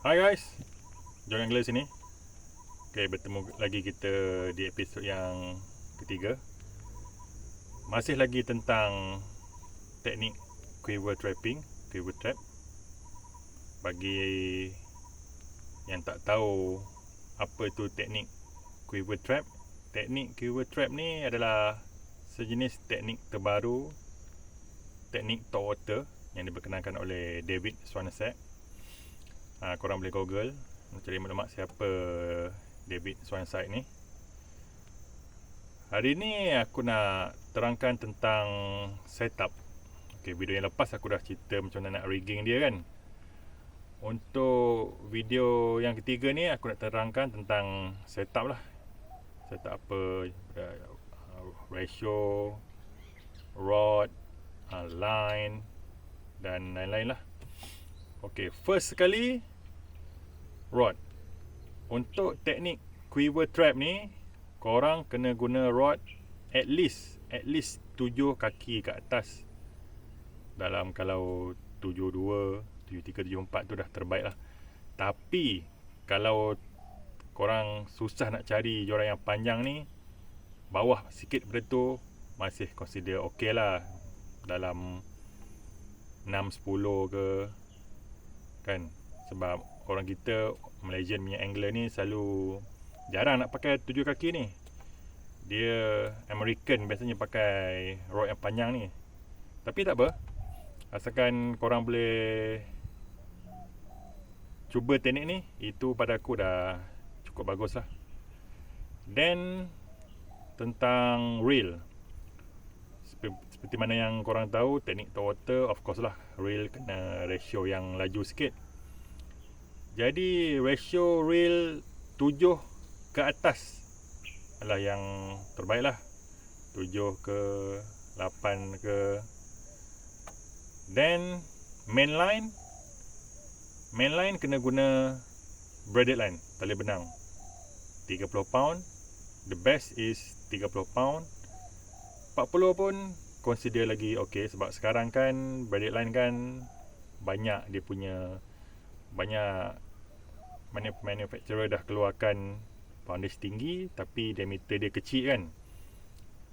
Hai guys, John Angler sini. Okay, bertemu lagi kita di episod yang ketiga. Masih lagi tentang teknik quiver trapping, quiver trap. Bagi yang tak tahu apa itu teknik quiver trap, teknik quiver trap ni adalah sejenis teknik terbaru, teknik top water yang diperkenalkan oleh David Swanesek. Korang boleh google mencari maklumat siapa David Swanesek ni. Hari ni aku nak terangkan tentang setup. Okay, video yang lepas aku dah cerita macam mana nak rigging dia kan. Untuk video yang ketiga ni aku nak terangkan tentang setup lah. Setup apa, ratio, rod, line dan lain-lain lah. Okay, first sekali rod. Untuk teknik quiver trap ni, korang kena guna rod at least 7 kaki ke atas. Dalam kalau 72, 73, 74 tu dah terbaik lah. Tapi kalau korang susah nak cari joran yang panjang ni, bawah sikit daripada tu masih consider ok lah. Dalam 6-10 ke kan. Sebab orang kita Malaysian punya angler ni selalu jarang nak pakai 7 kaki ni. Dia American biasanya pakai rod yang panjang ni. Tapi tak apa, asalkan korang boleh cuba teknik ni, itu pada aku dah cukup bagus lah. Then tentang reel, seperti mana yang korang tahu, teknik top water of course lah, reel kena ratio yang laju sikit. Jadi ratio reel 7 ke atas adalah yang terbaik lah. 7 ke 8 ke. Then mainline kena guna braided line, tali benang 30 pound. The best is 30 pound. 40 pun consider lagi ok. Sebab sekarang kan braided line kan banyak dia punya, banyak manufacturer dah keluarkan poundage tinggi tapi diameter dia kecil kan.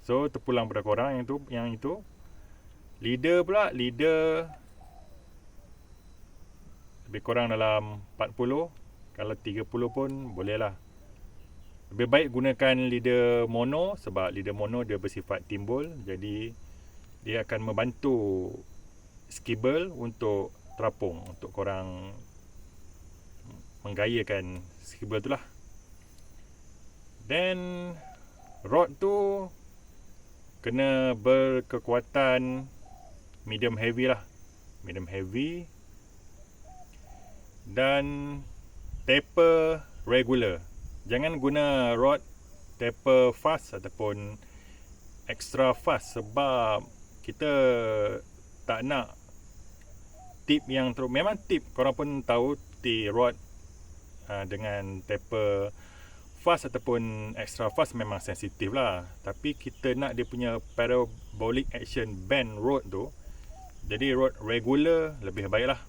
So terpulang pada korang yang itu. Leader pula, leader lebih kurang dalam 40. Kalau 30 pun boleh lah. Lebih baik gunakan leader mono, sebab leader mono dia bersifat timbul. Jadi dia akan membantu skibble untuk terapung, untuk korang menggayakan skibble tu lah. Then rod tu kena berkekuatan medium heavy lah, medium heavy. Dan taper regular. Jangan guna rod taper fast ataupun extra fast, sebab kita tak nak tip yang teruk. Memang tip korang pun tahu, tip rod dengan taper fast ataupun extra fast memang sensitif lah. Tapi kita nak dia punya parabolic action bend rod tu, jadi rod regular lebih baik lah.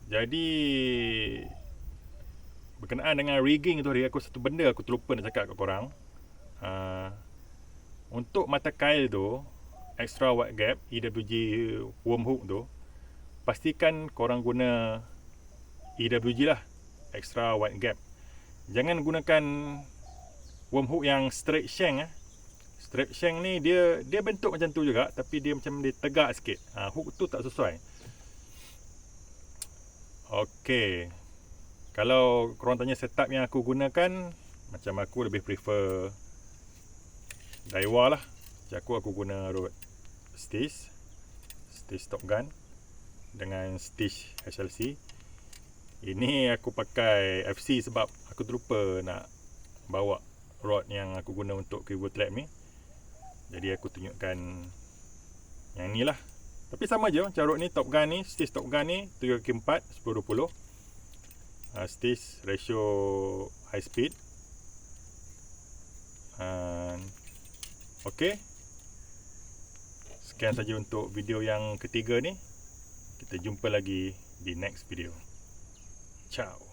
Jadi berkenaan dengan rigging tu, hari aku satu benda aku terlupa nak cakap kat korang. Untuk mata kail tu, extra wide gap EWG worm hook tu, pastikan korang guna EWG lah, extra wide gap. Jangan gunakan worm hook yang straight shank. Straight shank ni dia bentuk macam tu juga, tapi dia macam dia tegak sikit. Hook tu tak sesuai. Okey, kalau korang tanya setup yang aku gunakan, macam aku lebih prefer Daiwa lah. Macam aku guna rod Stitch Top Gun dengan Stitch HLC. Ini aku pakai FC sebab aku terlupa nak bawa rod yang aku guna untuk quiver trap ni. Jadi aku tunjukkan yang ni lah. Tapi sama je macam rod ni, Top Gun ni, Stitch Top Gun ni 3x4 10-20. Stitch ratio high speed. Ok, sekian saja untuk video yang ketiga ni. Kita jumpa lagi di next video. Ciao.